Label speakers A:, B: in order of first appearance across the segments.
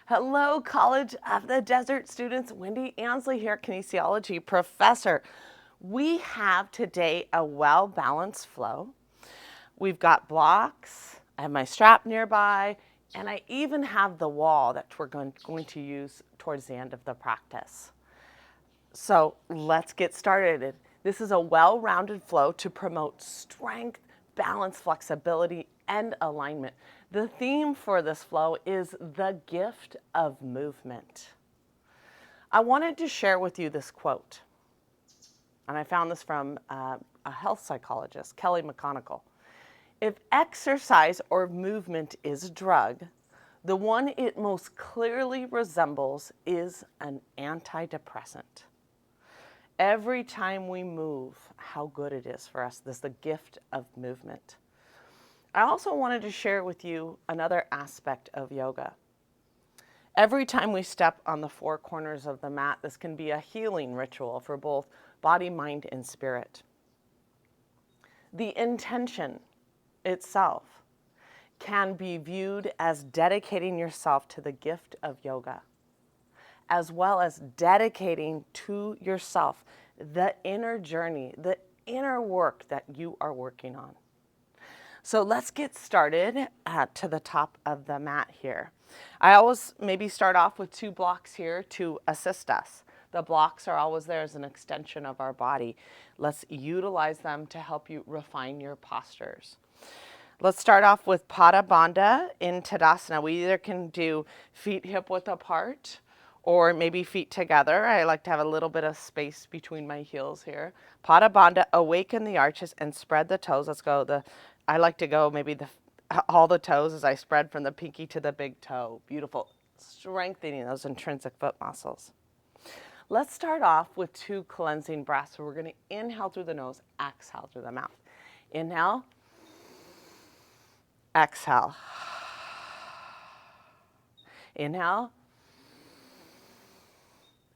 A: Hello, College of the Desert students. Wendy Ansley here, kinesiology professor. We have today a well-balanced flow. We've got blocks, I have my strap nearby, and I even have the wall that we're going to use towards the end of the practice. So let's get started. This is a well-rounded flow to promote strength, balance, flexibility, and alignment. The theme for this flow is the gift of movement. I wanted to share with you this quote, and I found this from a health psychologist, Kelly McConigal. If exercise or movement is a drug, the one it most clearly resembles is an antidepressant. Every time we move, how good it is for us. This is the gift of movement. I also wanted to share with you another aspect of yoga. Every time we step on the four corners of the mat, this can be a healing ritual for both body, mind, and spirit. The intention itself can be viewed as dedicating yourself to the gift of yoga, as well as dedicating to yourself the inner journey, the inner work that you are working on. So let's get started to the top of the mat here. I always maybe start off with 2 blocks here to assist us. The blocks are always there as an extension of our body. Let's utilize them to help you refine your postures. Let's start off with Pada Bandha in Tadasana. We either can do feet hip width apart or maybe feet together. I like to have a little bit of space between my heels here. Pada Bandha, awaken the arches and spread the toes. Let's go. I like to go maybe all the toes as I spread from the pinky to the big toe. Beautiful. Strengthening those intrinsic foot muscles. Let's start off with 2 cleansing breaths. So we're going to inhale through the nose, exhale through the mouth. Inhale. Exhale. Inhale.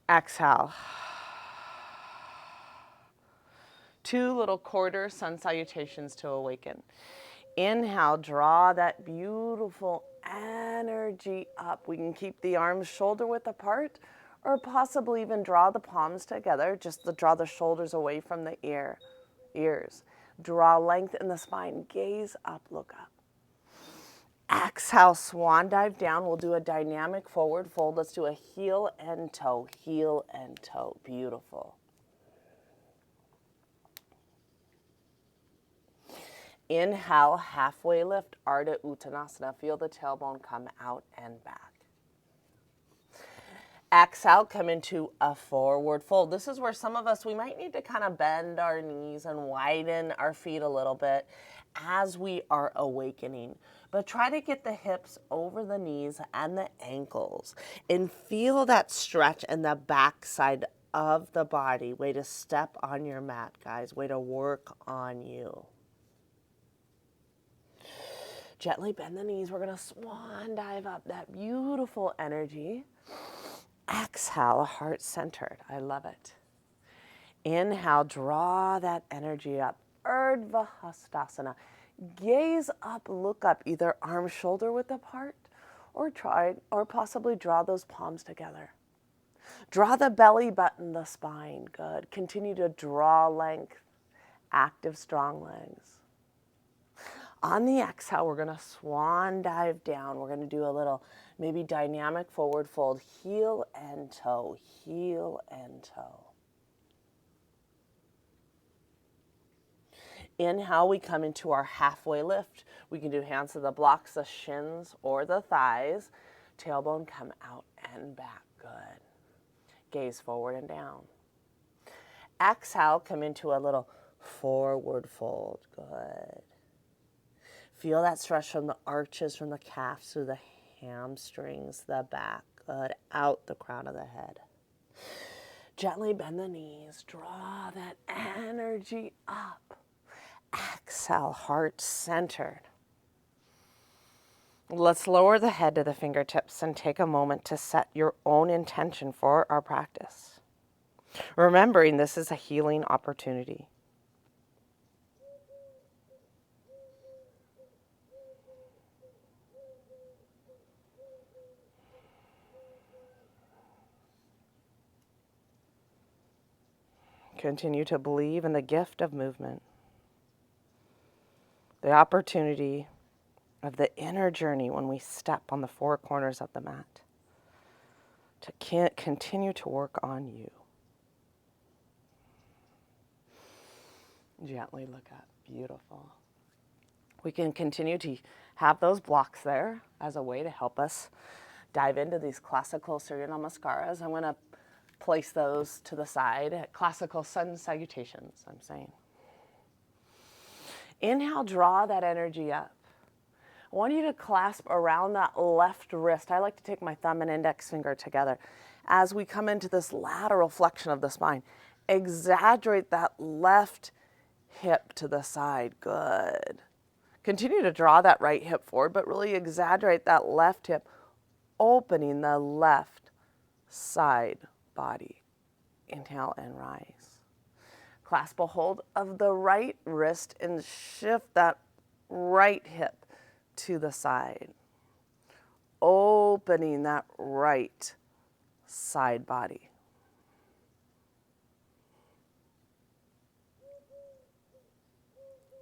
A: Exhale. 2 little quarter sun salutations to awaken. Inhale, draw that beautiful energy up. We can keep the arms shoulder width apart or possibly even draw the palms together. Just draw the shoulders away from the ears. Draw length in the spine. Gaze up, look up. Exhale, swan dive down. We'll do a dynamic forward fold. Let's do a heel and toe, heel and toe. Beautiful. Inhale, halfway lift, Ardha Uttanasana. Feel the tailbone come out and back. Exhale, come into a forward fold. This is where some of us, we might need to kind of bend our knees and widen our feet a little bit as we are awakening. But try to get the hips over the knees and the ankles and feel that stretch in the back side of the body. Way to step on your mat, guys. Way to work on you. Gently bend the knees. We're going to swan dive up. That beautiful energy. Exhale, heart centered. I love it. Inhale, draw that energy up. Urdhva Hastasana. Gaze up, look up, either arms shoulder width apart or possibly draw those palms together. Draw the belly button, the spine. Good. Continue to draw length. Active, strong legs. On the exhale, we're going to swan dive down. We're going to do a little maybe dynamic forward fold, heel and toe, heel and toe. Inhale, we come into our halfway lift. We can do hands to the blocks, the shins, or the thighs. Tailbone come out and back. Good. Gaze forward and down. Exhale, come into a little forward fold. Good. Feel that stretch from the arches, from the calves through the hamstrings, the back. Good. Out the crown of the head. Gently bend the knees. Draw that energy up. Exhale, heart centered. Let's lower the head to the fingertips and take a moment to set your own intention for our practice. Remembering this is a healing opportunity. Continue to believe in the gift of movement, the opportunity of the inner journey when we step on the four corners of the mat, to continue to work on you. Gently look up. Beautiful. We can continue to have those blocks there as a way to help us dive into these classical Surya Namaskaras. I'm going to place those to the side at classical sun salutations, I'm saying. Inhale, draw that energy up. I want you to clasp around that left wrist. I like to take my thumb and index finger together as we come into this lateral flexion of the spine. Exaggerate that left hip to the side. Good. Continue to draw that right hip forward, but really exaggerate that left hip, opening the left side body. Inhale and rise. Clasp a hold of the right wrist and shift that right hip to the side, opening that right side body.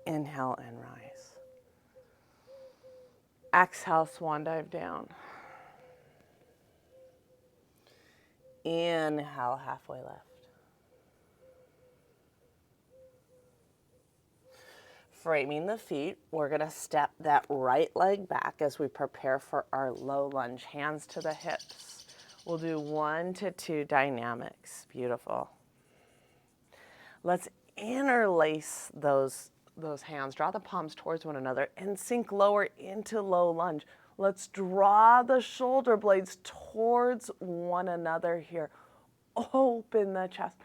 A: Inhale and rise. Exhale, swan dive down. Inhale, halfway lift. Framing the feet, we're going to step that right leg back as we prepare for our low lunge. Hands to the hips. We'll do 1 to 2 dynamics. Beautiful. Let's interlace those hands. Draw the palms towards one another and sink lower into low lunge. Let's draw the shoulder blades towards one another here. Open the chest.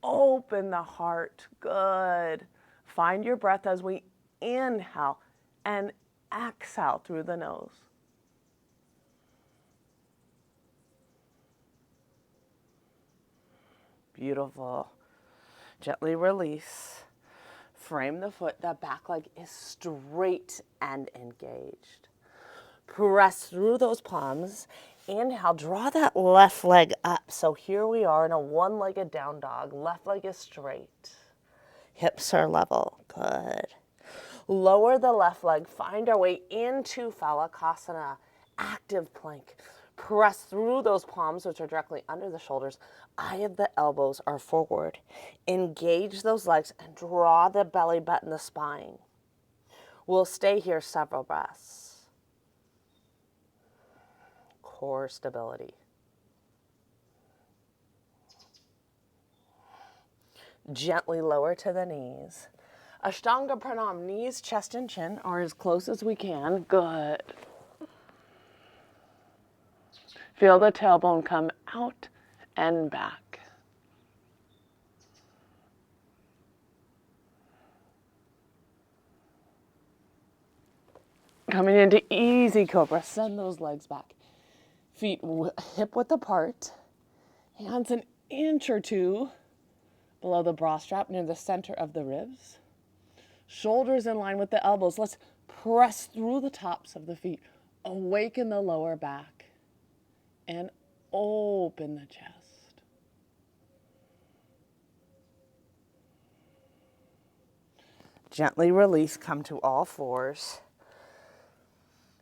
A: Open the heart. Good. Find your breath as we inhale and exhale through the nose. Beautiful. Gently release. Frame the foot. That back leg is straight and engaged. Press through those palms. Inhale, draw that left leg up. So here we are in a one-legged down dog. Left leg is straight. Hips are level. Good. Lower the left leg. Find our way into Phalakasana. Active plank. Press through those palms, which are directly under the shoulders. Eye of the elbows are forward. Engage those legs and draw the belly button, the spine. We'll stay here several breaths. Core stability. Gently lower to the knees. Ashtanga Pranam, knees, chest, and chin are as close as we can. Good. Feel the tailbone come out and back. Coming into easy cobra, send those legs back. Feet hip width apart. Hands an inch or two below the bra strap near the center of the ribs. Shoulders in line with the elbows. Let's press through the tops of the feet. Awaken the lower back and open the chest. Gently release, come to all fours.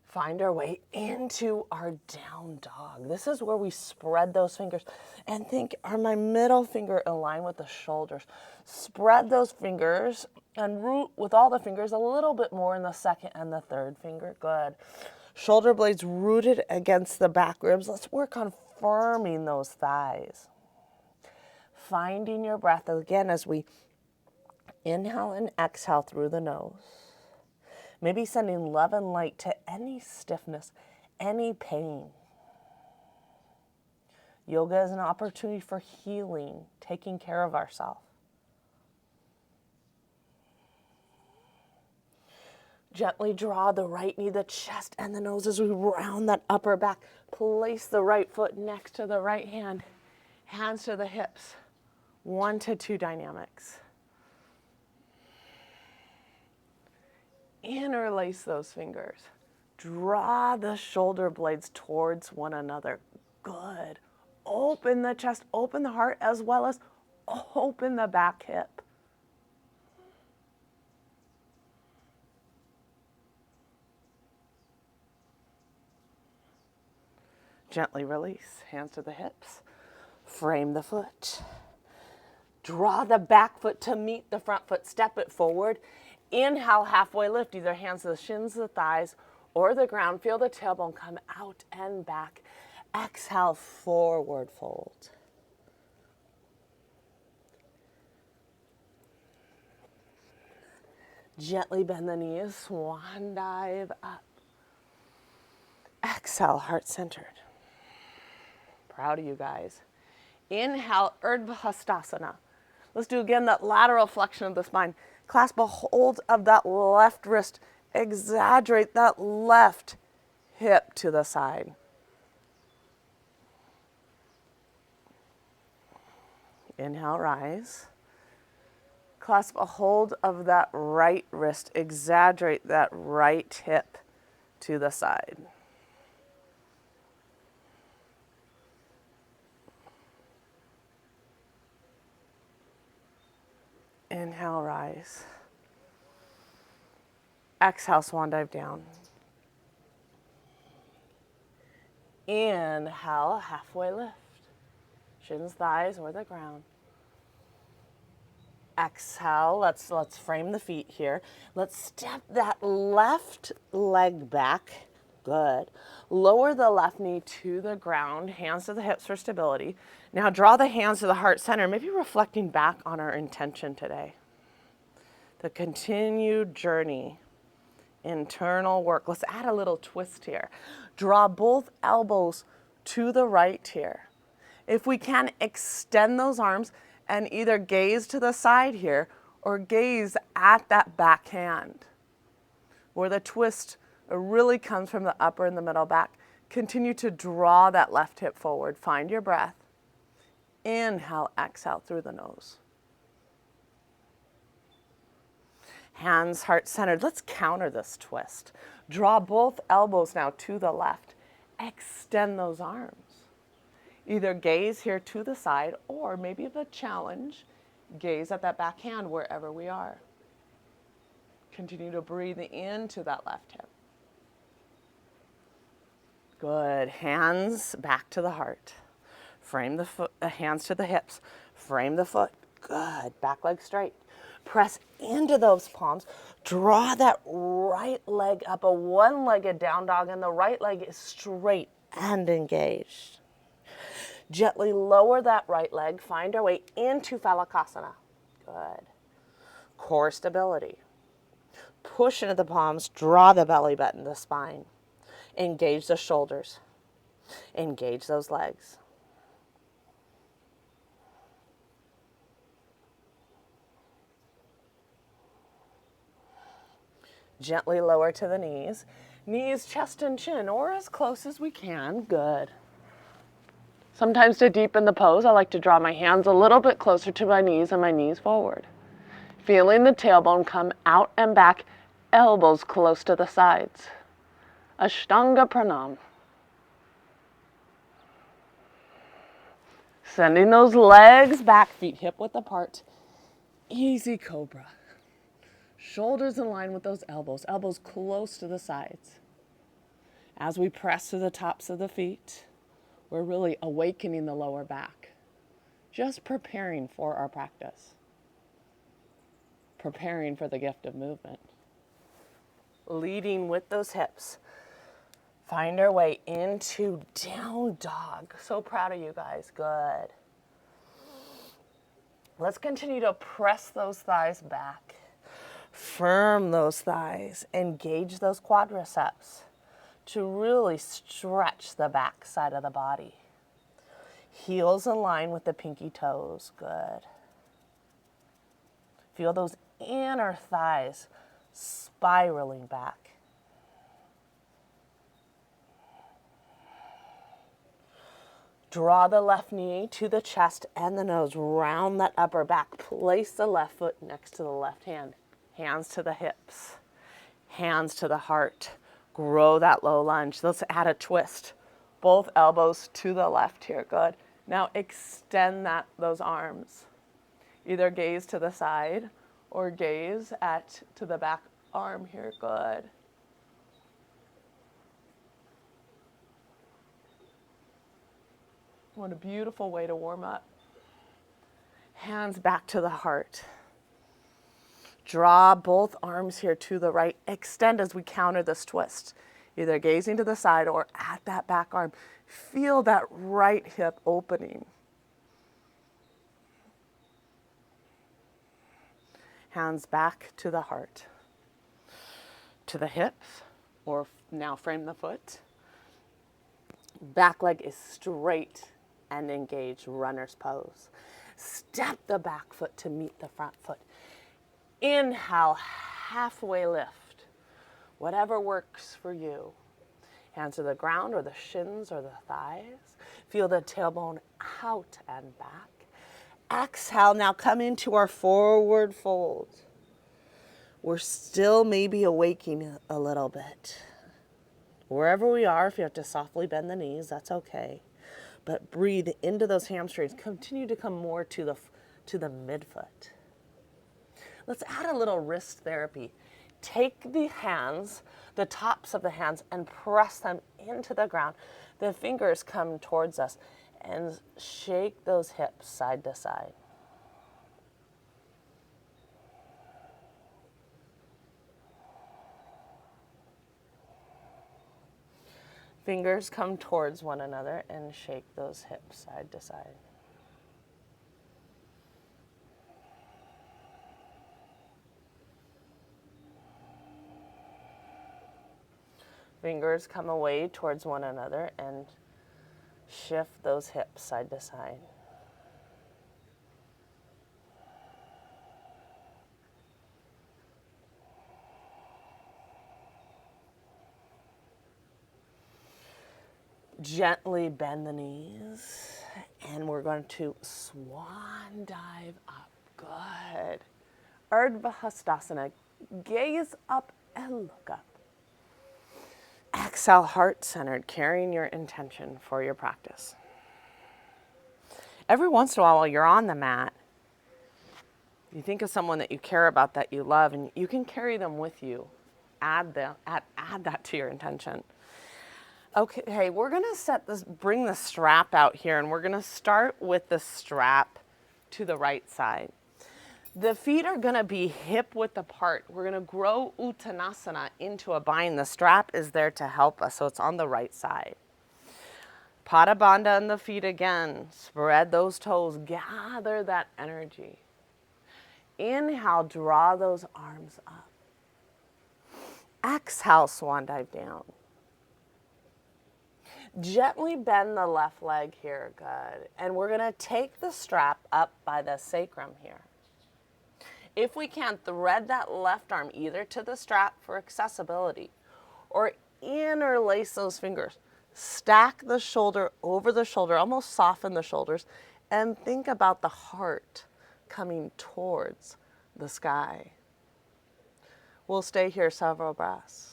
A: Find our way into our down dog. This is where we spread those fingers and think, are my middle finger in line with the shoulders? Spread those fingers and root with all the fingers a little bit more in the second and the third finger. Good. Shoulder blades rooted against the back ribs. Let's work on firming those thighs. Finding your breath again as we inhale and exhale through the nose. Maybe sending love and light to any stiffness, any pain. Yoga is an opportunity for healing, taking care of ourselves. Gently draw the right knee, the chest, and the nose as we round that upper back. Place the right foot next to the right hand. Hands to the hips. 1 to 2 dynamics. Interlace those fingers. Draw the shoulder blades towards one another. Good. Open the chest, open the heart, as well as open the back hip. Gently release, hands to the hips. Frame the foot. Draw the back foot to meet the front foot. Step it forward. Inhale, halfway lift, either hands to the shins, the thighs, or the ground. Feel the tailbone come out and back. Exhale, forward fold. Gently bend the knees, swan dive up. Exhale, heart centered. Proud of you guys. Inhale, Urdhva Hastasana. Let's do again that lateral flexion of the spine. Clasp a hold of that left wrist. Exaggerate that left hip to the side. Inhale, rise. Clasp a hold of that right wrist. Exaggerate that right hip to the side. Inhale, rise. Exhale, swan dive down. Inhale, halfway lift. Shins, thighs, or the ground. Exhale, let's frame the feet here. Let's step that left leg back. Good. Lower the left knee to the ground, hands to the hips for stability. Now draw the hands to the heart center, maybe reflecting back on our intention today. The continued journey, internal work. Let's add a little twist here. Draw both elbows to the right here. If we can, extend those arms and either gaze to the side here or gaze at that back hand where the twist really comes from the upper and the middle back. Continue to draw that left hip forward. Find your breath. Inhale, exhale through the nose. Hands heart centered. Let's counter this twist. Draw both elbows now to the left. Extend those arms. Either gaze here to the side or maybe the challenge, gaze at that back hand wherever we are. Continue to breathe into that left hip. Good. Hands back to the heart. Frame the foot, hands to the hips. Frame the foot. Good. Back leg straight. Press into those palms. Draw that right leg up, a one-legged down dog, and the right leg is straight and engaged. Gently lower that right leg. Find our way into Phalakasana. Good. Core stability. Push into the palms. Draw the belly button, the spine. Engage the shoulders. Engage those legs. Gently lower to the knees. Knees, chest, and chin, or as close as we can. Good. Sometimes to deepen the pose, I like to draw my hands a little bit closer to my knees and my knees forward. Feeling the tailbone come out and back, elbows close to the sides. Ashtanga Pranam. Sending those legs back, feet hip width apart. Easy cobra. Shoulders in line with those elbows, elbows close to the sides. As we press to the tops of the feet, we're really awakening the lower back. Just preparing for our practice. Preparing for the gift of movement. Leading with those hips. Find our way into down dog. So proud of you guys. Good. Let's continue to press those thighs back. Firm those thighs. Engage those quadriceps to really stretch the back side of the body. Heels in line with the pinky toes. Good. Feel those inner thighs spiraling back. Draw the left knee to the chest and the nose. Round that upper back. Place the left foot next to the left hand. Hands to the hips. Hands to the heart. Grow that low lunge. Let's add a twist. Both elbows to the left here. Good. Now extend those arms. Either gaze to the side or gaze to the back arm here. Good. What a beautiful way to warm up. Hands back to the heart. Draw both arms here to the right. Extend as we counter this twist. Either gazing to the side or at that back arm. Feel that right hip opening. Hands back to the heart. To the hips, or now frame the foot. Back leg is straight and engaged, runner's pose. Step the back foot to meet the front foot. Inhale, halfway lift. Whatever works for you. Hands to the ground or the shins or the thighs. Feel the tailbone out and back. Exhale, now come into our forward fold. We're still maybe awaking a little bit. Wherever we are, if you have to softly bend the knees, that's okay. But breathe into those hamstrings. Continue to come more to the midfoot. Let's add a little wrist therapy. Take the hands, the tops of the hands, and press them into the ground. The fingers come towards us and shake those hips side to side. Fingers come towards one another and shake those hips side to side. Fingers come away towards one another and shift those hips side to side. Gently bend the knees, and we're going to swan dive up. Good. Urdhva Hastasana. Gaze up and look up. Exhale, heart-centered, carrying your intention for your practice. Every once in a while you're on the mat, you think of someone that you care about, that you love, and you can carry them with you. Add that to your intention. Okay, we're gonna bring the strap out here, and we're gonna start with the strap to the right side. The feet are gonna be hip width apart. We're gonna grow Uttanasana into a bind. The strap is there to help us, so it's on the right side. Pada Bandha on the feet again. Spread those toes, gather that energy. Inhale, draw those arms up. Exhale, swan dive down. Gently bend the left leg here, good. And we're gonna take the strap up by the sacrum here. If we can, thread that left arm either to the strap for accessibility or interlace those fingers. Stack the shoulder over the shoulder, almost soften the shoulders, and think about the heart coming towards the sky. We'll stay here several breaths.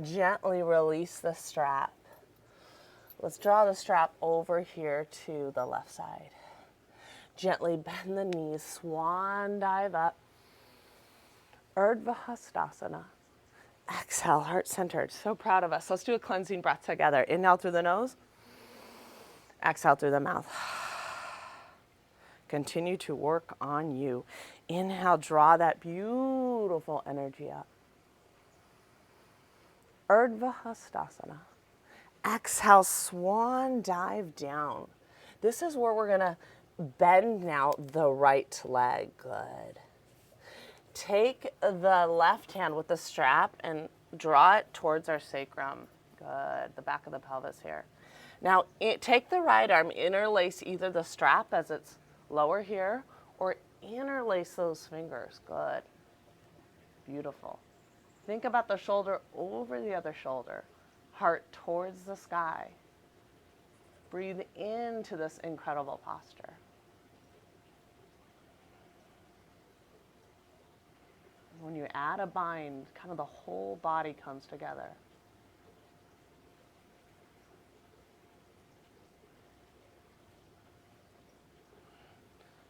A: Gently release the strap. Let's draw the strap over here to the left side. Gently bend the knees, swan dive up. Urdhva Hastasana. Exhale, heart centered. So proud of us. Let's do a cleansing breath together. Inhale through the nose. Exhale through the mouth. Continue to work on you. Inhale, draw that beautiful energy up. Urdhva Hastasana. Exhale, swan dive down. This is where we're gonna bend now the right leg. Good. Take the left hand with the strap and draw it towards our sacrum. Good, the back of the pelvis here. Now, take the right arm, interlace either the strap as it's lower here, or interlace those fingers. Good. Beautiful. Think about the shoulder over the other shoulder. Heart towards the sky. Breathe into this incredible posture. When you add a bind, kind of the whole body comes together.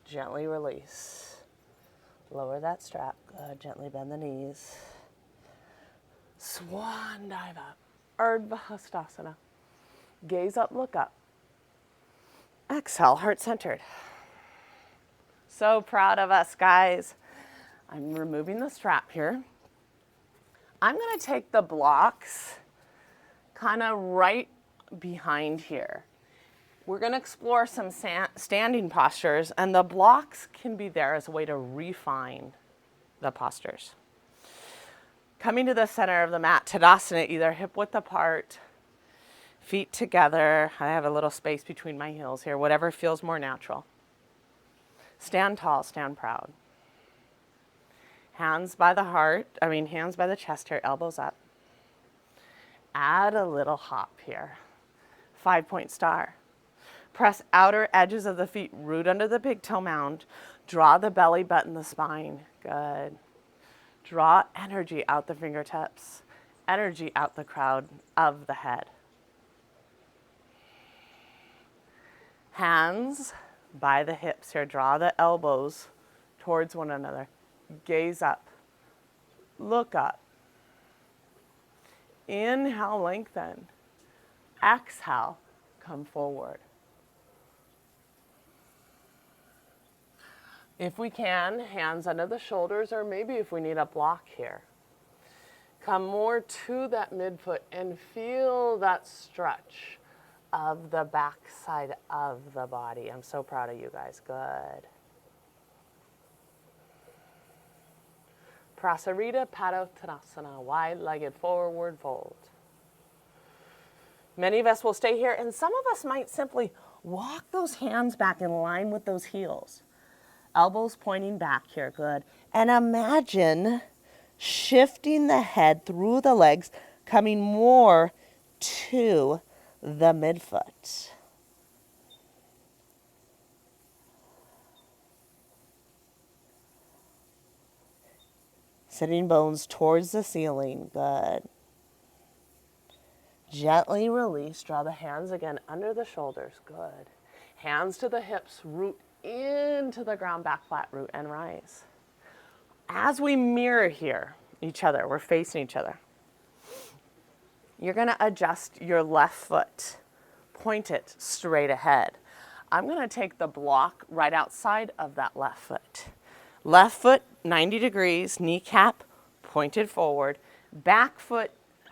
A: Gently release. Lower that strap. Good. Gently bend the knees. Swan dive up. Urdhva Hastasana. Gaze up, look up. Exhale, heart centered. So proud of us, guys. I'm removing the strap here. I'm going to take the blocks kind of right behind here. We're going to explore some standing postures, and the blocks can be there as a way to refine the postures. Coming to the center of the mat, Tadasana, either hip width apart, feet together. I have a little space between my heels here, whatever feels more natural. Stand tall, stand proud. Hands by the heart, hands by the chest here, elbows up. Add a little hop here. 5-point star. Press outer edges of the feet, root under the big toe mound. Draw the belly button, the spine. Good. Draw energy out the fingertips. Energy out the crowd of the head. Hands by the hips here. Draw the elbows towards one another. Gaze up. Look up. Inhale, lengthen. Exhale, come forward. If we can, hands under the shoulders, or maybe if we need a block here. Come more to that midfoot and feel that stretch of the back side of the body. I'm so proud of you guys. Good. Prasarita Padottanasana, wide-legged forward fold. Many of us will stay here, and some of us might simply walk those hands back in line with those heels. Elbows pointing back here, good. And imagine shifting the head through the legs, coming more to the midfoot. Sitting bones towards the ceiling, good. Gently release, draw the hands again under the shoulders, good. Hands to the hips, root into the ground, back flat, root and rise. As we mirror here, each other, we're facing each other. You're gonna adjust your left foot, point it straight ahead. I'm gonna take the block right outside of that left foot. Left foot, 90 degrees, kneecap pointed forward, back foot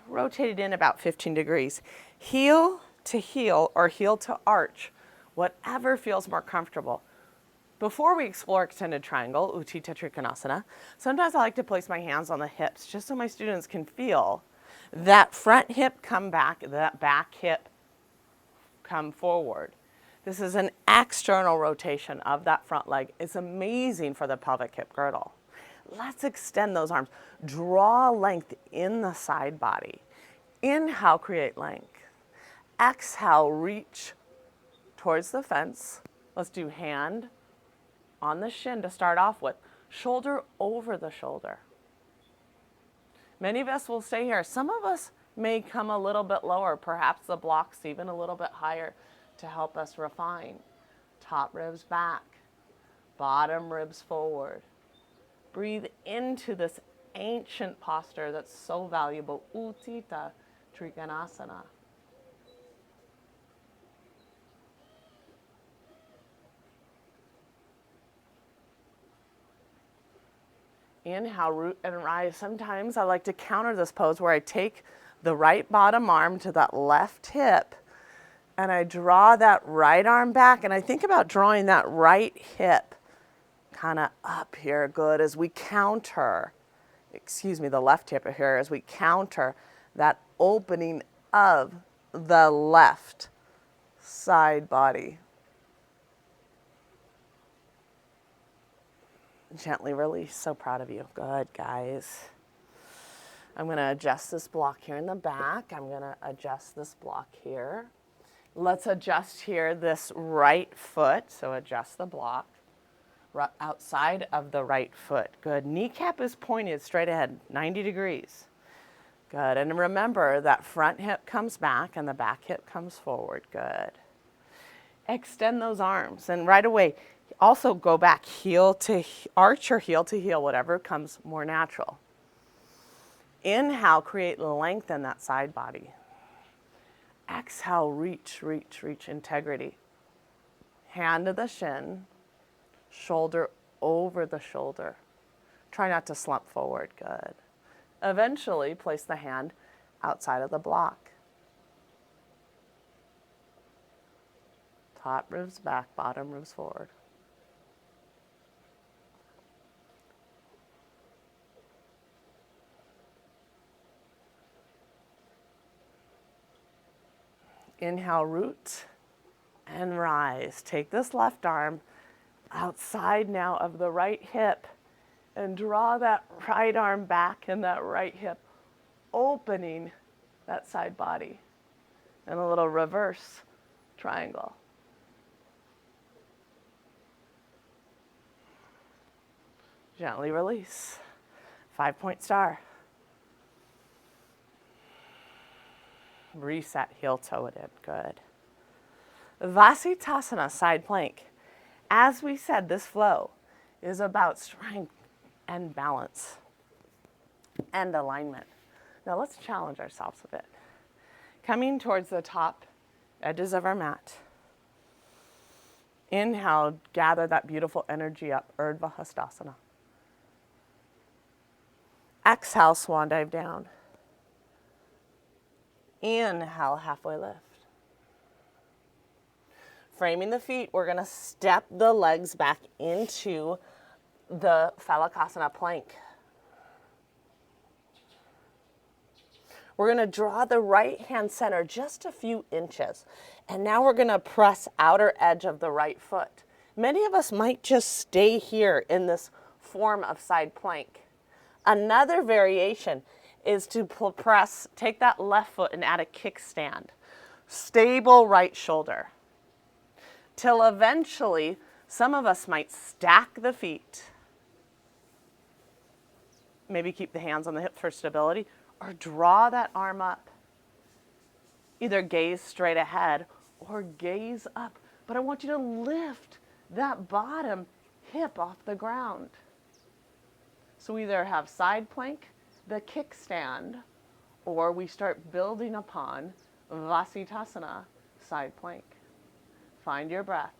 A: rotated in about 15 degrees. Heel to heel or heel to arch, whatever feels more comfortable. Before we explore extended triangle, Utthita Trikonasana, sometimes I like to place my hands on the hips just so my students can feel that front hip come back, that back hip come forward. This is an external rotation of that front leg. It's amazing for the pelvic hip girdle. Let's extend those arms. Draw length in the side body. Inhale, create length. Exhale, reach towards the fence. Let's do hand on the shin to start off with. Shoulder over the shoulder. Many of us will stay here. Some of us may come a little bit lower, perhaps the blocks even a little bit higher to help us refine. Top ribs back, bottom ribs forward. Breathe into this ancient posture that's so valuable, Utthita Trikonasana. Inhale, root and rise. Sometimes I like to counter this pose where I take the right bottom arm to that left hip and I draw that right arm back, and I think about drawing that right hip kind of up here, good, as we counter, the left hip here, as we counter that opening of the left side body. Gently release. So proud of you. Good, guys. I'm going to adjust this block here in the back. I'm going to adjust this block here. Let's adjust here this right foot. So adjust the block. outside of the right foot. Good. Kneecap is pointed straight ahead, 90 degrees. Good. And remember that front hip comes back and the back hip comes forward. Good. Extend those arms and right away also go back, heel to arch or heel to heel, whatever comes more natural. Inhale, create length in that side body. Exhale, reach, reach, reach, integrity. Hand to the shin, shoulder over the shoulder. Try not to slump forward. Good. Eventually, place the hand outside of the block. Top moves back, bottom moves forward. Inhale, root and rise. Take this left arm outside now of the right hip and draw that right arm back and that right hip, opening that side body. And a little reverse triangle. Gently release. 5-point star. Reset, heel toe it in. Good. Vasisthasana, side plank. As we said, this flow is about strength and balance and alignment. Now let's challenge ourselves a bit. Coming towards the top edges of our mat. Inhale, gather that beautiful energy up, Urdhva Hastasana. Exhale, swan dive down. Inhale, halfway lift. Framing the feet, we're gonna step the legs back into the Phalakasana plank. We're gonna draw the right hand center just a few inches. And now we're gonna press outer edge of the right foot. Many of us might just stay here in this form of side plank. Another variation is to press, take that left foot and add a kickstand. Stable right shoulder. Till eventually, some of us might stack the feet. Maybe keep the hands on the hip for stability, or draw that arm up. Either gaze straight ahead or gaze up. But I want you to lift that bottom hip off the ground. So we either have side plank, the kickstand, or we start building upon Vasisthasana, side plank. Find your breath.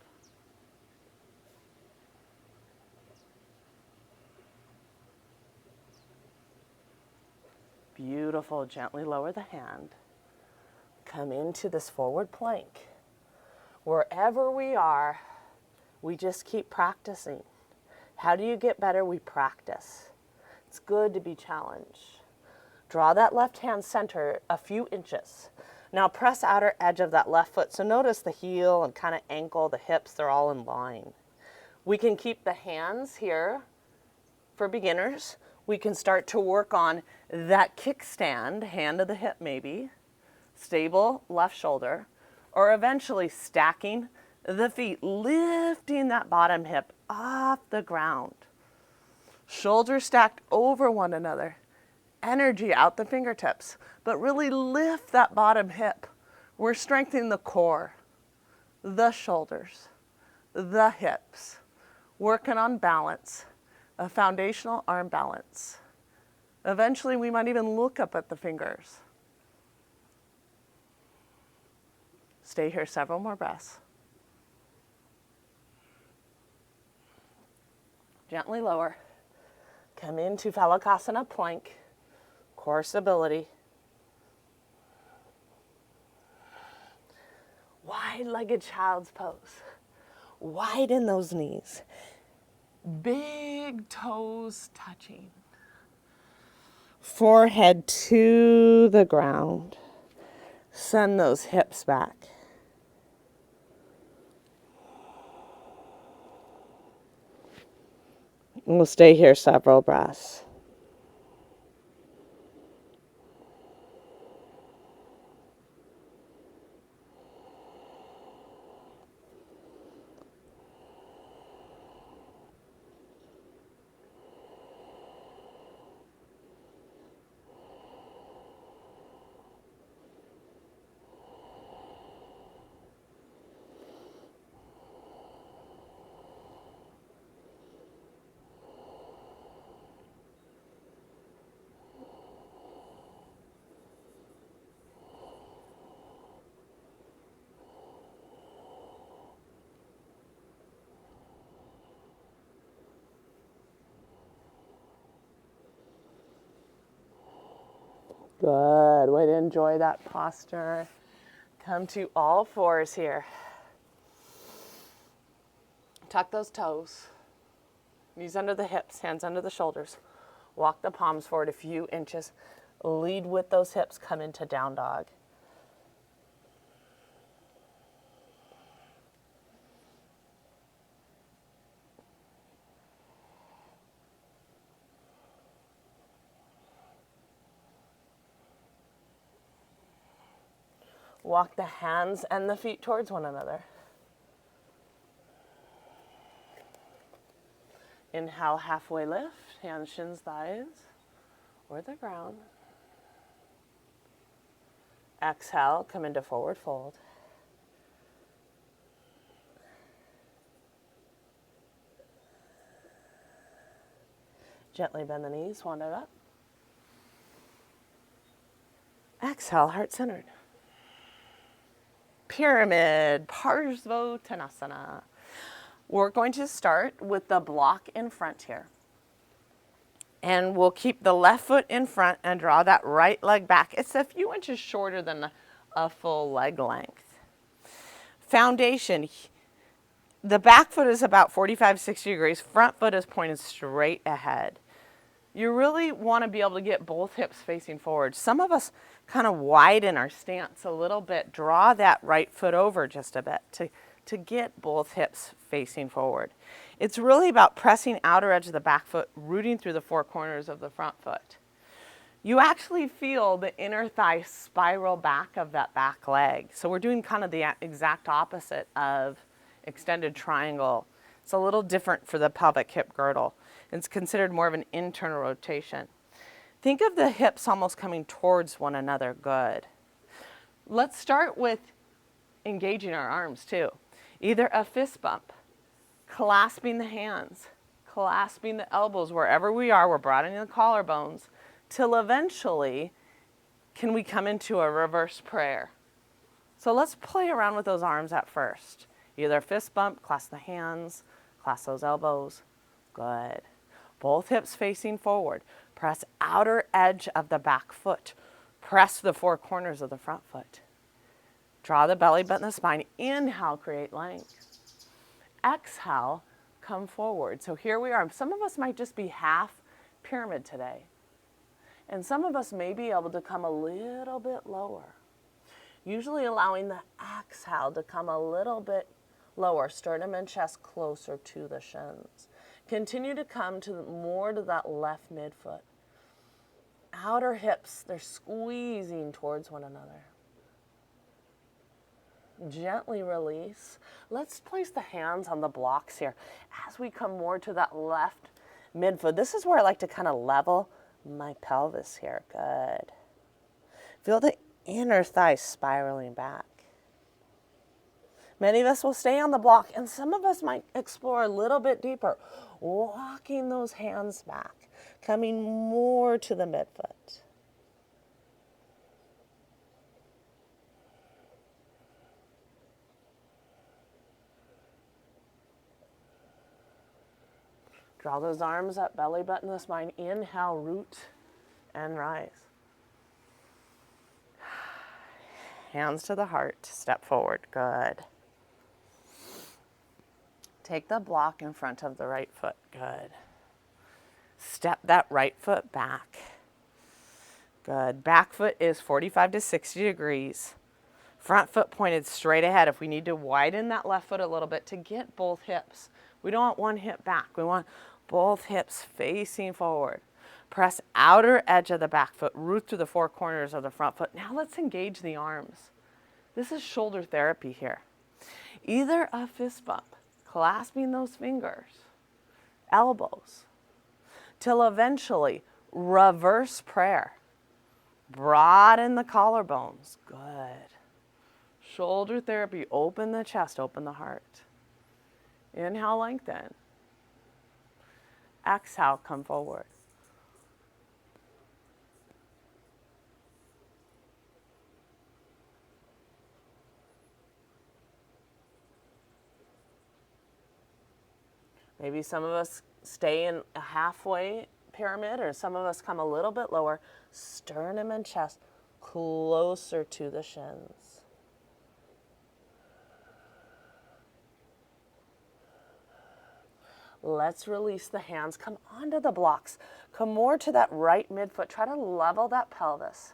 A: Beautiful. Gently lower the hand. Come into this forward plank. Wherever we are, we just keep practicing. How do you get better? We practice. It's good to be challenged. Draw that left hand center a few inches. Now press outer edge of that left foot. So notice the heel and kind of ankle, the hips, they're all in line. We can keep the hands here for beginners. We can start to work on that kickstand, hand to the hip maybe, stable left shoulder, or eventually stacking the feet, lifting that bottom hip off the ground. Shoulders stacked over one another. Energy out the fingertips, but really lift that bottom hip. We're strengthening the core, the shoulders, the hips, working on balance, a foundational arm balance. Eventually, we might even look up at the fingers. Stay here several more breaths. Gently lower. Come into Phalakasana plank. Core stability. Wide-legged child's pose. Widen those knees. Big toes touching. Forehead to the ground. Send those hips back. We'll stay here several breaths. Good. Way to enjoy that posture. Come to all fours here. Tuck those toes. Knees under the hips, hands under the shoulders. Walk the palms forward a few inches. Lead with those hips. Come into down dog. Walk the hands and the feet towards one another. Inhale, halfway lift, hands, shins, thighs, or the ground. Exhale, come into forward fold. Gently bend the knees, wander up. Exhale, heart centered. Pyramid, Parsvottanasana. We're going to start with the block in front here. And we'll keep the left foot in front and draw that right leg back. It's a few inches shorter than a full leg length. Foundation. The back foot is about 45, 60 degrees. Front foot is pointed straight ahead. You really want to be able to get both hips facing forward. Some of us kind of widen our stance a little bit. Draw that right foot over just a bit to get both hips facing forward. It's really about pressing outer edge of the back foot, rooting through the four corners of the front foot. You actually feel the inner thigh spiral back of that back leg. So we're doing kind of the exact opposite of extended triangle. It's a little different for the pelvic hip girdle. It's considered more of an internal rotation. Think of the hips almost coming towards one another. Good. Let's start with engaging our arms too. Either a fist bump, clasping the hands, clasping the elbows wherever we are. We're broadening the collarbones till eventually can we come into a reverse prayer. So let's play around with those arms at first. Either fist bump, clasp the hands, clasp those elbows. Good. Both hips facing forward. Press outer edge of the back foot. Press the four corners of the front foot. Draw the belly button, the spine. Inhale, create length. Exhale, come forward. So here we are. Some of us might just be half pyramid today. And some of us may be able to come a little bit lower. Usually allowing the exhale to come a little bit lower. Sternum and chest closer to the shins. Continue to come more to that left midfoot. Outer hips, they're squeezing towards one another. Gently release. Let's place the hands on the blocks here as we come more to that left midfoot. This is where I like to kind of level my pelvis here. Good. Feel the inner thigh spiraling back. Many of us will stay on the block, and some of us might explore a little bit deeper, walking those hands back, coming more to the midfoot. Draw those arms up, belly button the spine. Inhale, root and rise. Hands to the heart, step forward. Good. Take the block in front of the right foot. Good. Step that right foot back. Good. Back foot is 45 to 60 degrees. Front foot pointed straight ahead. If we need to widen that left foot a little bit to get both hips. We don't want one hip back. We want both hips facing forward. Press outer edge of the back foot. Root through the four corners of the front foot. Now let's engage the arms. This is shoulder therapy here. Either a fist bump, clasping those fingers, elbows, till eventually reverse prayer. Broaden the collarbones. Good. Shoulder therapy. Open the chest, open the heart. Inhale, lengthen. Exhale, come forward. Maybe some of us stay in a halfway pyramid, or some of us come a little bit lower. Sternum and chest closer to the shins. Let's release the hands. Come onto the blocks. Come more to that right midfoot. Try to level that pelvis.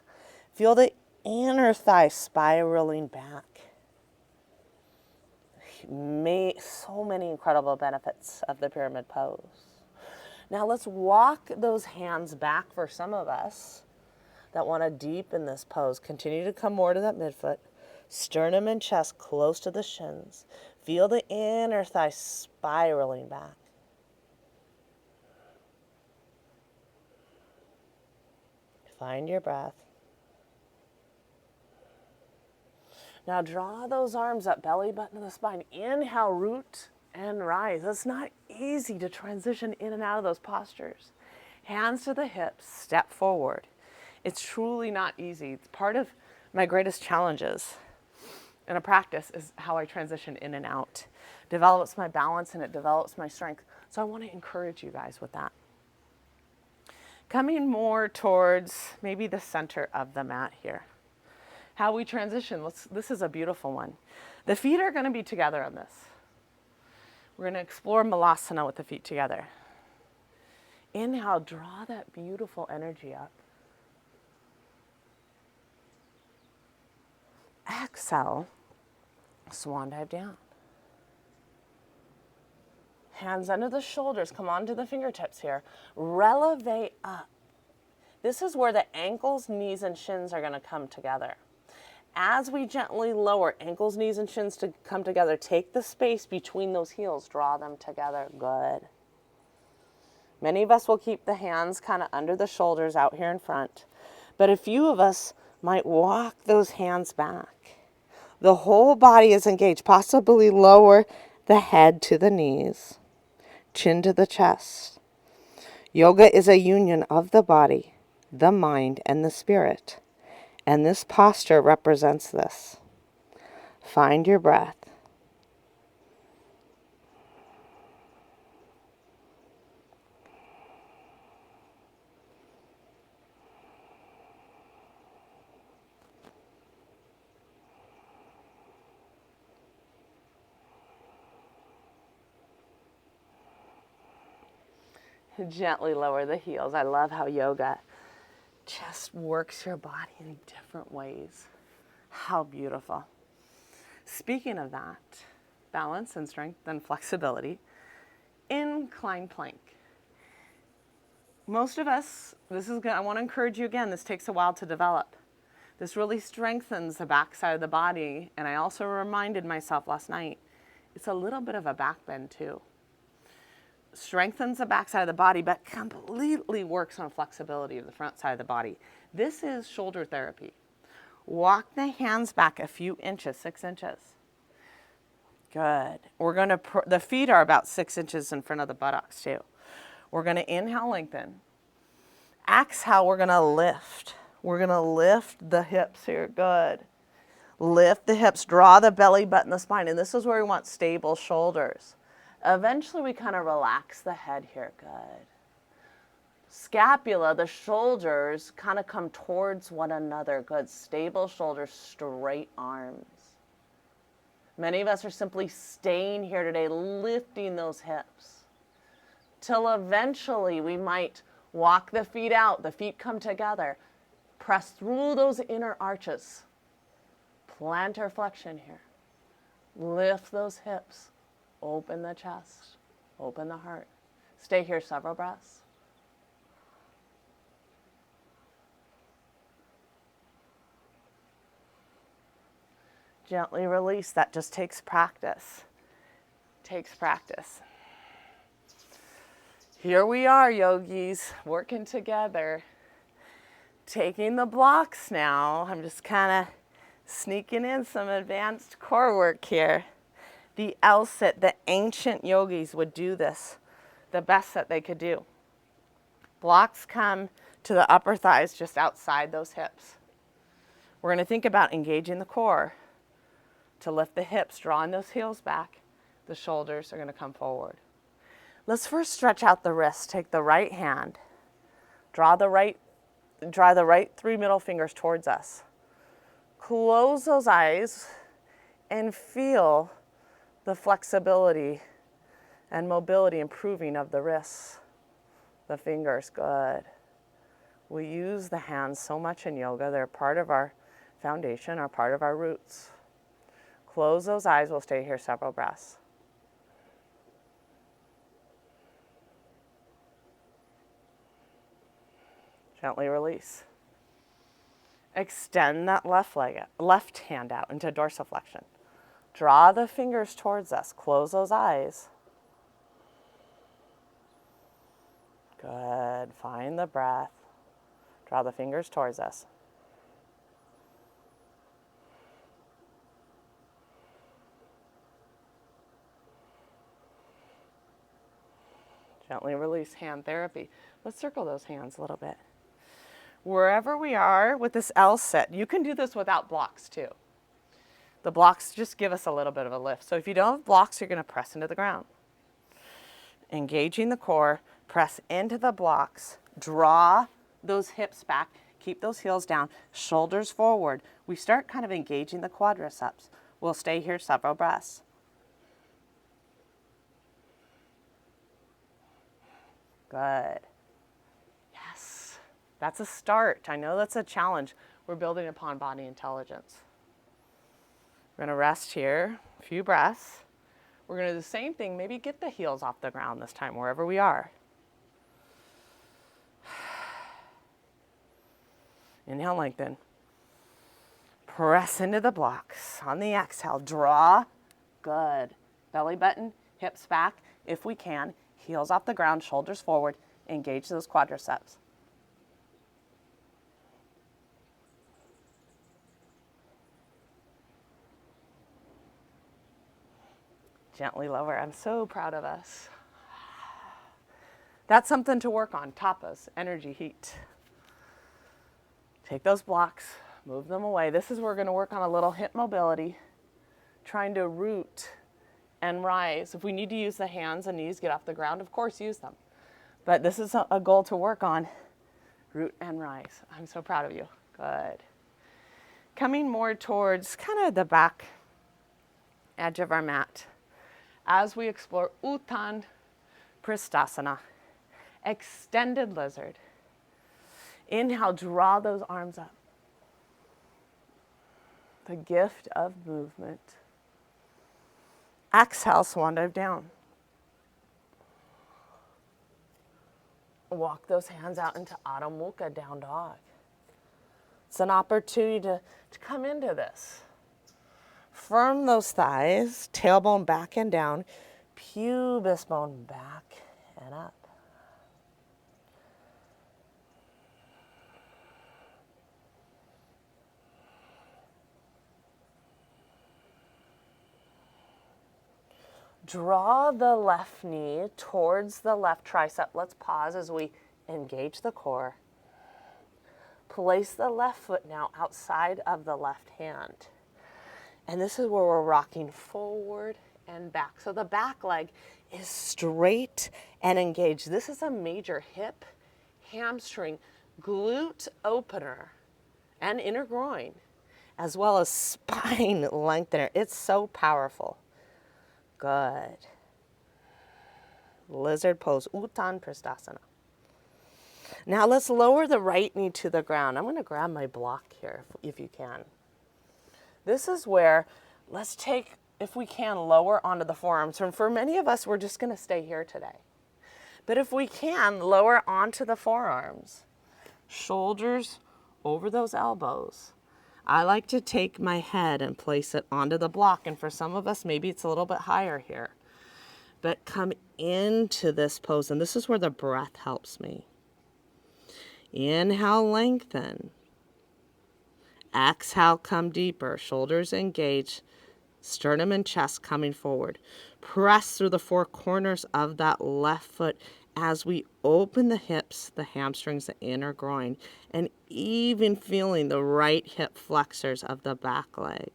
A: Feel the inner thigh spiraling back. So many incredible benefits of the pyramid pose. Now let's walk those hands back for some of us that want to deepen this pose. Continue to come more to that midfoot. Sternum and chest close to the shins. Feel the inner thigh spiraling back. Find your breath. Now draw those arms up, belly button to the spine. Inhale, root and rise. It's not easy to transition in and out of those postures. Hands to the hips, step forward. It's truly not easy. It's part of my greatest challenges in a practice is how I transition in and out. Develops my balance and it develops my strength. So I want to encourage you guys with that. Coming more towards maybe the center of the mat here. How we transition, this is a beautiful one. The feet are going to be together on this. We're going to explore Malasana with the feet together. Inhale, draw that beautiful energy up. Exhale, swan dive down. Hands under the shoulders, come onto the fingertips here. Releve up. This is where the ankles, knees, and shins are going to come together. As we gently lower ankles, knees, and shins to come together, take the space between those heels, draw them together. Good. Many of us will keep the hands kind of under the shoulders out here in front, but a few of us might walk those hands back. The whole body is engaged, possibly lower the head to the knees, chin to the chest. Yoga is a union of the body, the mind, and the spirit. And this posture represents this. Find your breath. Gently lower the heels. I love how yoga just works your body in different ways. How beautiful. Speaking of that, balance and strength and flexibility, incline plank. Most of us, I want to encourage you again, this takes a while to develop. This really strengthens the backside of the body, and I also reminded myself last night, it's a little bit of a back bend too. Strengthens the backside of the body, but completely works on flexibility of the front side of the body. This is shoulder therapy. Walk the hands back a few inches, 6 inches. Good. We're going to, the feet are about 6 inches in front of the buttocks too. We're going to inhale, lengthen. Exhale, we're going to lift. We're going to lift the hips here. Good. Lift the hips, draw the belly button, the spine, and this is where we want stable shoulders. Eventually, we kind of relax the head here. Good. Scapula, the shoulders, kind of come towards one another. Good. Stable shoulders, straight arms. Many of us are simply staying here today, lifting those hips. Till eventually, we might walk the feet out. The feet come together. Press through those inner arches. Plantar flexion here. Lift those hips. Open the chest, open the heart. Stay here several breaths. Gently release. That just takes practice. Takes practice. Here we are, yogis, working together. Taking the blocks now. I'm just kind of sneaking in some advanced core work here. The L-sit, the ancient yogis would do this the best that they could do. Blocks come to the upper thighs just outside those hips. We're going to think about engaging the core to lift the hips, drawing those heels back. The shoulders are going to come forward. Let's first stretch out the wrists. Take the right hand, Draw the right three middle fingers towards us. Close those eyes and feel the flexibility and mobility improving of the wrists, the fingers. Good. We use the hands so much in yoga. They're part of our foundation, are part of our roots. Close those eyes. We'll stay here several breaths. Gently release. Extend that left hand out into dorsiflexion. Draw the fingers towards us. Close those eyes. Good. Find the breath. Draw the fingers towards us. Gently release. Hand therapy. Let's circle those hands a little bit. Wherever we are with this L sit, you can do this without blocks too. The blocks just give us a little bit of a lift. So if you don't have blocks, you're going to press into the ground. Engaging the core, press into the blocks, draw those hips back, keep those heels down, shoulders forward. We start kind of engaging the quadriceps. We'll stay here several breaths. Good. Yes, that's a start. I know that's a challenge. We're building upon body intelligence. We're going to rest here, a few breaths. We're going to do the same thing, maybe get the heels off the ground this time, wherever we are. Inhale, lengthen. Press into the blocks. On the exhale, draw. Good. Belly button, hips back, if we can. Heels off the ground, shoulders forward. Engage those quadriceps. Gently lower. I'm so proud of us. That's something to work on. Tapas, energy, heat. Take those blocks, move them away. This is where we're going to work on a little hip mobility, trying to root and rise. If we need to use the hands and knees, get off the ground, of course, use them. But this is a goal to work on. Root and rise. I'm so proud of you. Good. Coming more towards kind of the back edge of our mat as we explore Uttan Pristasana, extended lizard. Inhale, draw those arms up. The gift of movement. Exhale, swan dive down. Walk those hands out into Adho Mukha, down dog. It's an opportunity to come into this. Firm those thighs, tailbone back and down, pubis bone back and up. Draw the left knee towards the left tricep. Let's pause as we engage the core. Place the left foot now outside of the left hand. And this is where we're rocking forward and back. So the back leg is straight and engaged. This is a major hip, hamstring, glute opener, and inner groin, as well as spine lengthener. It's so powerful. Good. Lizard pose, Uttan Pristasana. Now let's lower the right knee to the ground. I'm going to grab my block here if you can. This is where, let's take, if we can, lower onto the forearms. And for many of us, we're just going to stay here today. But if we can, lower onto the forearms. Shoulders over those elbows. I like to take my head and place it onto the block. And for some of us, maybe it's a little bit higher here. But come into this pose. And this is where the breath helps me. Inhale, lengthen. Exhale, come deeper. Shoulders engaged. Sternum and chest coming forward. Press through the four corners of that left foot as we open the hips, the hamstrings, the inner groin, and even feeling the right hip flexors of the back leg.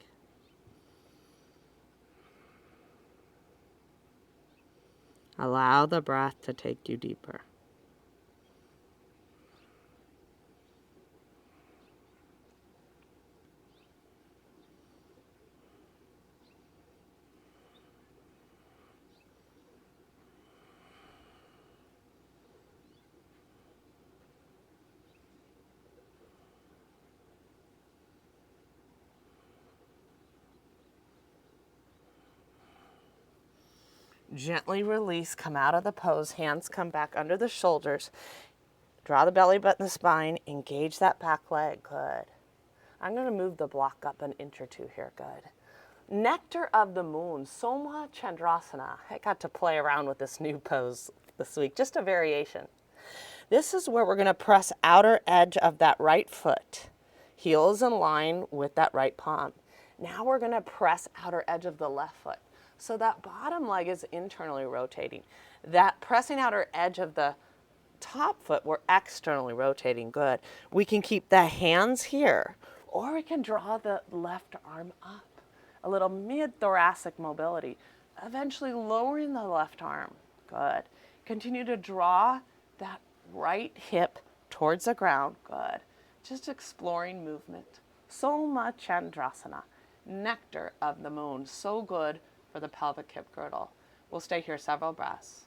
A: Allow the breath to take you deeper. Gently release, come out of the pose, hands come back under the shoulders. Draw the belly button, the spine, engage that back leg, good. I'm going to move the block up an inch or two here, good. Nectar of the Moon, Soma Chandrasana. I got to play around with this new pose this week, just a variation. This is where we're going to press outer edge of that right foot. Heels in line with that right palm. Now we're going to press outer edge of the left foot. So that bottom leg is internally rotating. That pressing outer edge of the top foot, we're externally rotating, good. We can keep the hands here, or we can draw the left arm up. A little mid-thoracic mobility. Eventually lowering the left arm, good. Continue to draw that right hip towards the ground, good. Just exploring movement. Soma Chandrasana, nectar of the moon, so good for the pelvic hip girdle. We'll stay here several breaths.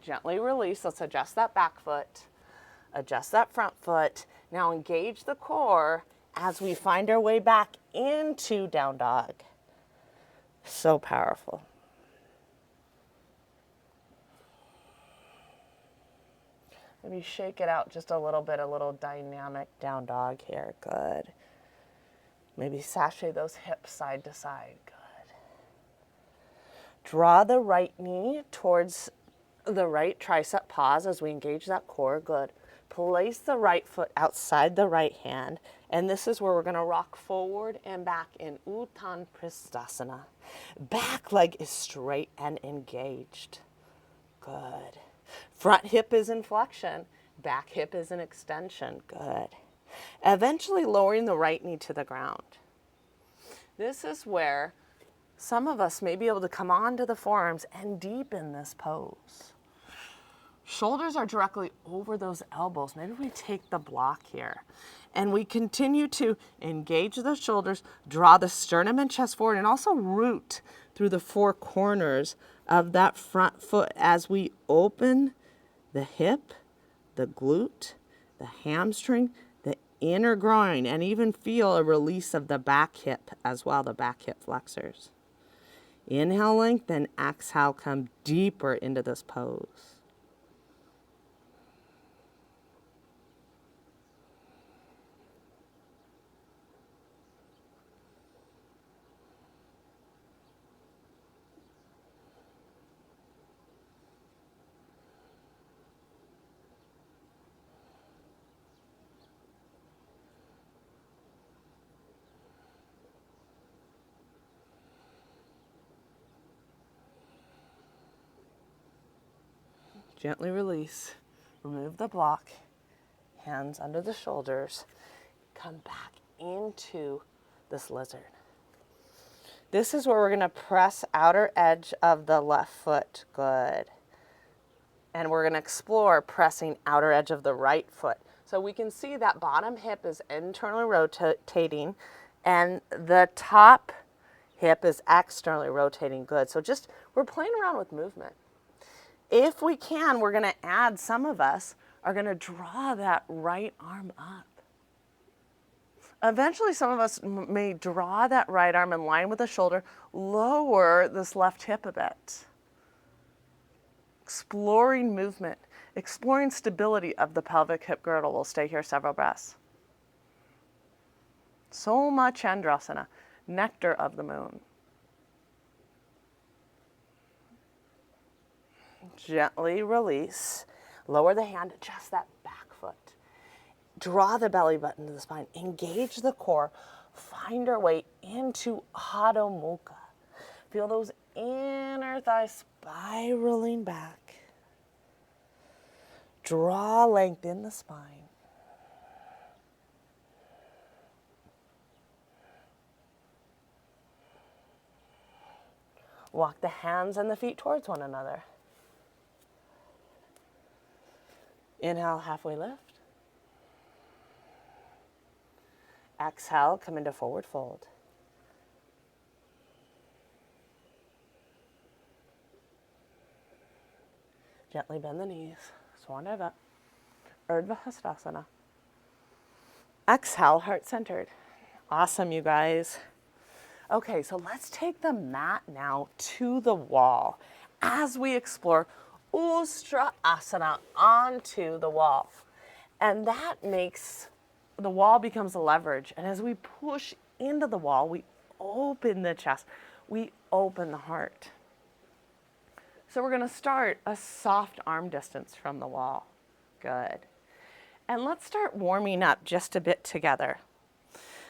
A: Gently release. Let's adjust that back foot, adjust that front foot. Now engage the core as we find our way back into down dog. So powerful. Maybe shake it out just a little bit, a little dynamic down dog here, good. Maybe sashay those hips side to side, good. Draw the right knee towards the right tricep, pause as we engage that core, good. Place the right foot outside the right hand, and this is where we're going to rock forward and back in Uttan Pristhasana. Back leg is straight and engaged, good. Front hip is in flexion, back hip is in extension, good. Eventually lowering the right knee to the ground. This is where some of us may be able to come onto the forearms and deepen this pose. Shoulders are directly over those elbows. Maybe we take the block here. And we continue to engage the shoulders, draw the sternum and chest forward, and also root through the four corners of that front foot as we open the hip, the glute, the hamstring, the inner groin, and even feel a release of the back hip as well, the back hip flexors. Inhale, lengthen, exhale, come deeper into this pose. Gently release, remove the block, hands under the shoulders, come back into this lizard. This is where we're going to press outer edge of the left foot, good. And we're going to explore pressing outer edge of the right foot. So we can see that bottom hip is internally rotating and the top hip is externally rotating, good. So just, we're playing around with movement. If we can, we're going to add, some of us are going to draw that right arm up. Eventually, some of us may draw that right arm in line with the shoulder, lower this left hip a bit. Exploring movement, exploring stability of the pelvic hip girdle. We'll stay here several breaths. Soma Chandrasana, nectar of the moon. Gently release, lower the hand, adjust that back foot. Draw the belly button to the spine, engage the core, find our way into Adho Mukha. Feel those inner thighs spiraling back. Draw length in the spine. Walk the hands and the feet towards one another. Inhale, halfway lift. Exhale, come into forward fold. Gently bend the knees, Swanava, Urdhva Hastasana. Exhale, heart centered. Awesome, you guys. Okay, so let's take the mat now to the wall as we explore Ustrasana onto the wall. And that makes the wall becomes a leverage. And as we push into the wall, we open the chest, we open the heart. So we're going to start a soft arm distance from the wall. Good. And let's start warming up just a bit together.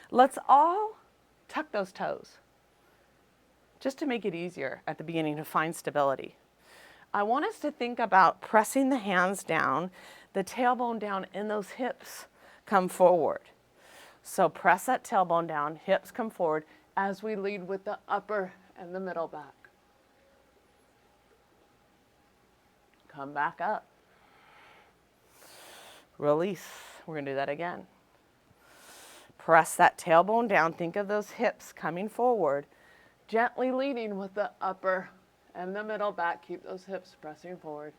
A: Let's all tuck those toes, just to make it easier at the beginning to find stability. I want us to think about pressing the hands down, the tailbone down, and those hips come forward. So press that tailbone down, hips come forward as we lead with the upper and the middle back. Come back up. Release. We're going to do that again. Press that tailbone down. Think of those hips coming forward. Gently leading with the upper and the middle back. Keep those hips pressing forward.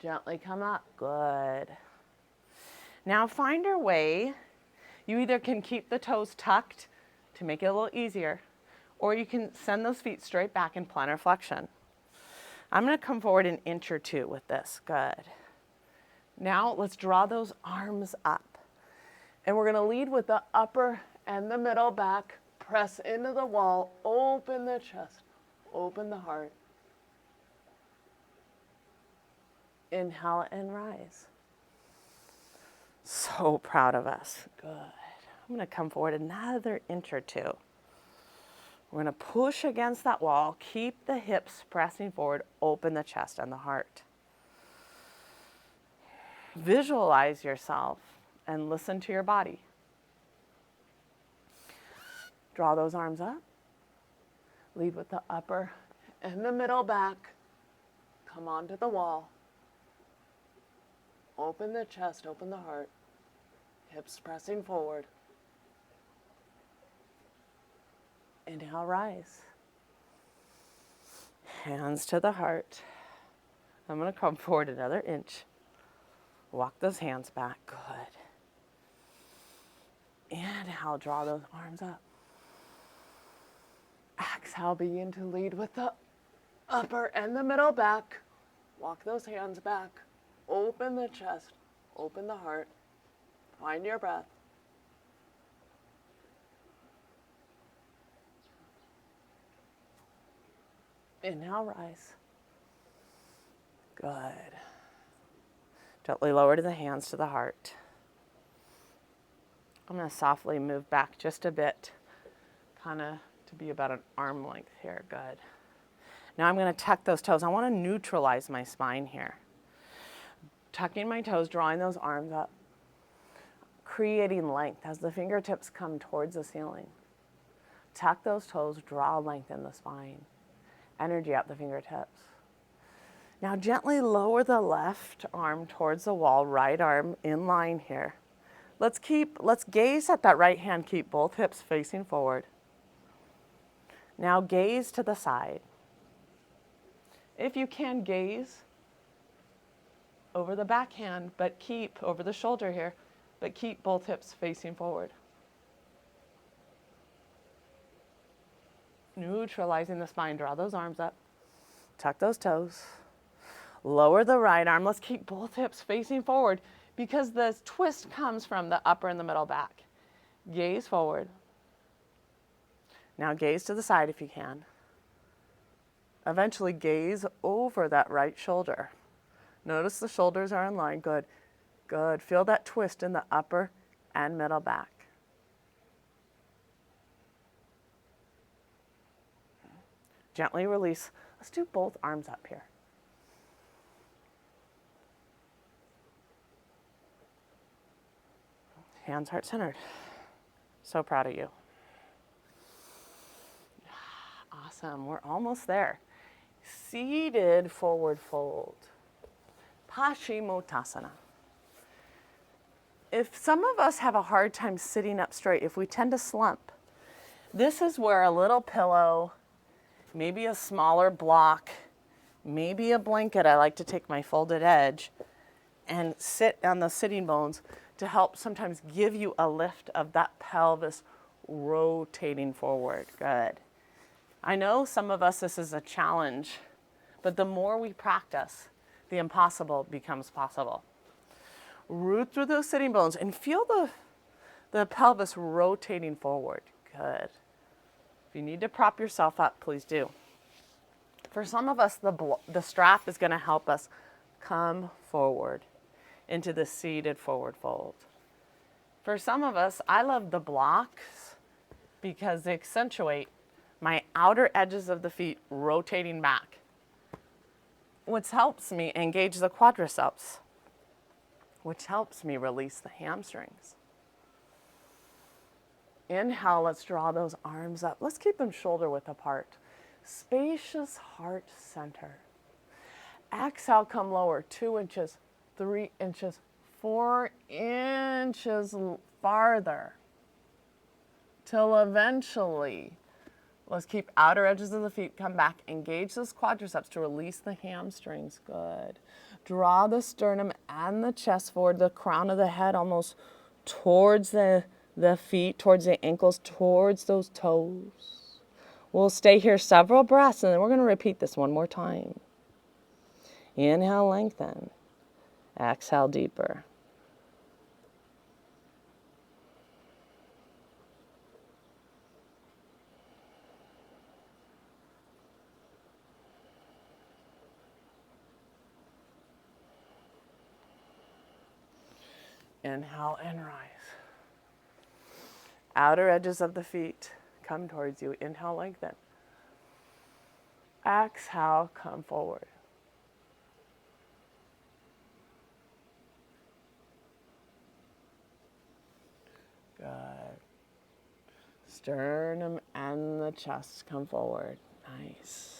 A: Gently come up. Good. Now find your way. You either can keep the toes tucked to make it a little easier, or you can send those feet straight back in plantar flexion. I'm going to come forward an inch or two with this. Good. Now let's draw those arms up. And we're going to lead with the upper and the middle back. Press into the wall. Open the chest. Open the heart. Inhale and rise. So proud of us. Good. I'm going to come forward another inch or two. We're going to push against that wall. Keep the hips pressing forward. Open the chest and the heart. Visualize yourself and listen to your body. Draw those arms up. Lead with the upper and the middle back. Come onto the wall. Open the chest, open the heart. Hips pressing forward. Inhale, rise. Hands to the heart. I'm going to come forward another inch. Walk those hands back. Good. Inhale, draw those arms up. Exhale, begin to lead with the upper and the middle back. Walk those hands back. Open the chest. Open the heart. Find your breath. Inhale, rise. Good. Gently lower to the hands to the heart. I'm going to softly move back just a bit, kind of to be about an arm length here. Good. Now I'm going to tuck those toes. I want to neutralize my spine here. Tucking my toes, drawing those arms up, creating length as the fingertips come towards the ceiling. Tuck those toes, draw length in the spine. Energy out the fingertips. Now gently lower the left arm towards the wall, right arm in line here. Let's gaze at that right hand, keep both hips facing forward. Now gaze to the side. If you can, gaze over the back hand, but keep over the shoulder here, but keep both hips facing forward. Neutralizing the spine, draw those arms up, tuck those toes, lower the right arm. Let's keep both hips facing forward because the twist comes from the upper and the middle back. Gaze forward. Now gaze to the side if you can. Eventually gaze over that right shoulder. Notice the shoulders are in line. Good. Good. Feel that twist in the upper and middle back. Gently release. Let's do both arms up here. Hands heart centered. So proud of you. Awesome. We're almost there. Seated forward fold. Paschimottanasana. If some of us have a hard time sitting up straight, if we tend to slump, this is where a little pillow, maybe a smaller block, maybe a blanket. I like to take my folded edge and sit on the sitting bones to help sometimes give you a lift of that pelvis rotating forward. Good. I know some of us, this is a challenge, but the more we practice, the impossible becomes possible. Root through those sitting bones and feel the pelvis rotating forward. Good. If you need to prop yourself up, please do. For some of us, the strap is going to help us come forward into the seated forward fold. For some of us, I love the blocks because they accentuate my outer edges of the feet rotating back, which helps me engage the quadriceps, which helps me release the hamstrings. Inhale, let's draw those arms up. Let's keep them shoulder width apart. Spacious heart center. Exhale, come lower, 2 inches, 3 inches, 4 inches farther. Till eventually, let's keep outer edges of the feet, come back, engage those quadriceps to release the hamstrings. Good. Draw the sternum and the chest forward, the crown of the head almost towards the feet, towards the ankles, towards those toes. We'll stay here several breaths, and then we're going to repeat this one more time. Inhale, lengthen. Exhale, deeper. Inhale and rise. Outer edges of the feet come towards you. Inhale, lengthen. Exhale, come forward. Good. Sternum and the chest come forward. Nice.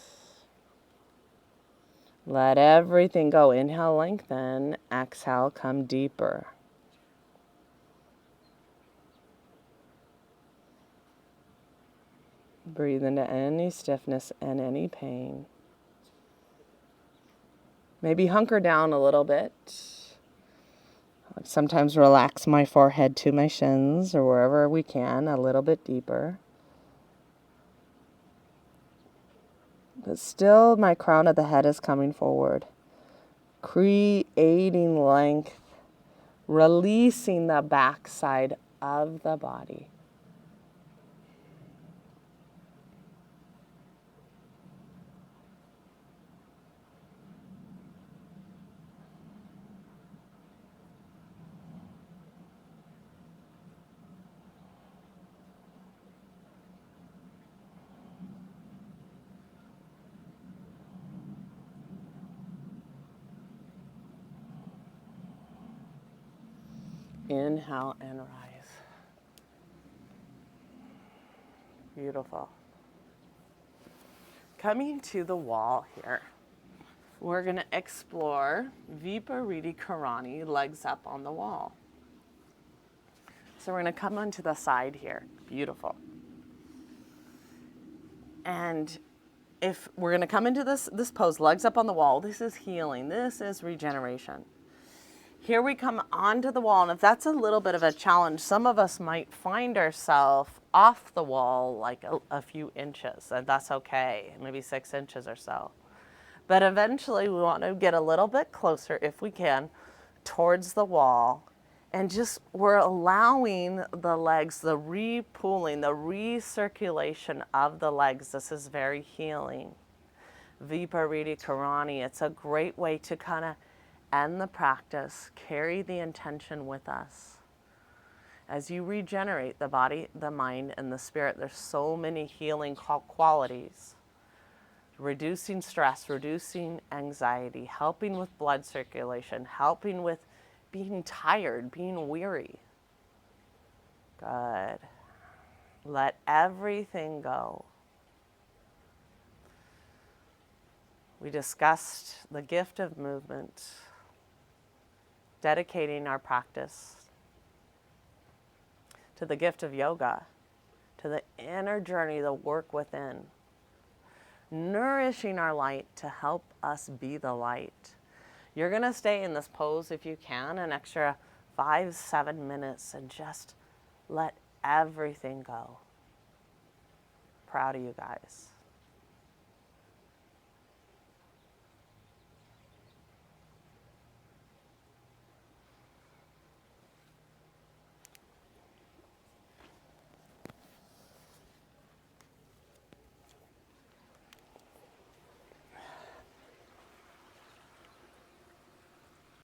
A: Let everything go. Inhale, lengthen. Exhale, come deeper. Breathe into any stiffness and any pain. Maybe hunker down a little bit. Sometimes relax my forehead to my shins or wherever we can, a little bit deeper. But still, my crown of the head is coming forward, creating length, releasing the backside of the body. Inhale and rise. Beautiful. Coming to the wall here, we're going to explore Viparita Karani, legs up on the wall. So we're going to come onto the side here. Beautiful. And if we're going to come into this pose, legs up on the wall, this is healing. This is regeneration. Here we come onto the wall, and if that's a little bit of a challenge, some of us might find ourselves off the wall like a few inches, and that's okay, maybe 6 inches or so. But eventually we want to get a little bit closer, if we can, towards the wall, and just we're allowing the legs, the re-pooling, the recirculation of the legs. This is very healing. Viparita Karani, it's a great way to kind of end the practice, carry the intention with us. As you regenerate the body, the mind, and the spirit, there's so many healing qualities. Reducing stress, reducing anxiety, helping with blood circulation, helping with being tired, being weary. Good. Let everything go. We discussed the gift of movement, dedicating our practice to the gift of yoga, to the inner journey, the work within, nourishing our light to help us be the light. You're going to stay in this pose if you can, an extra 5, 7 minutes and just let everything go. Proud of you guys.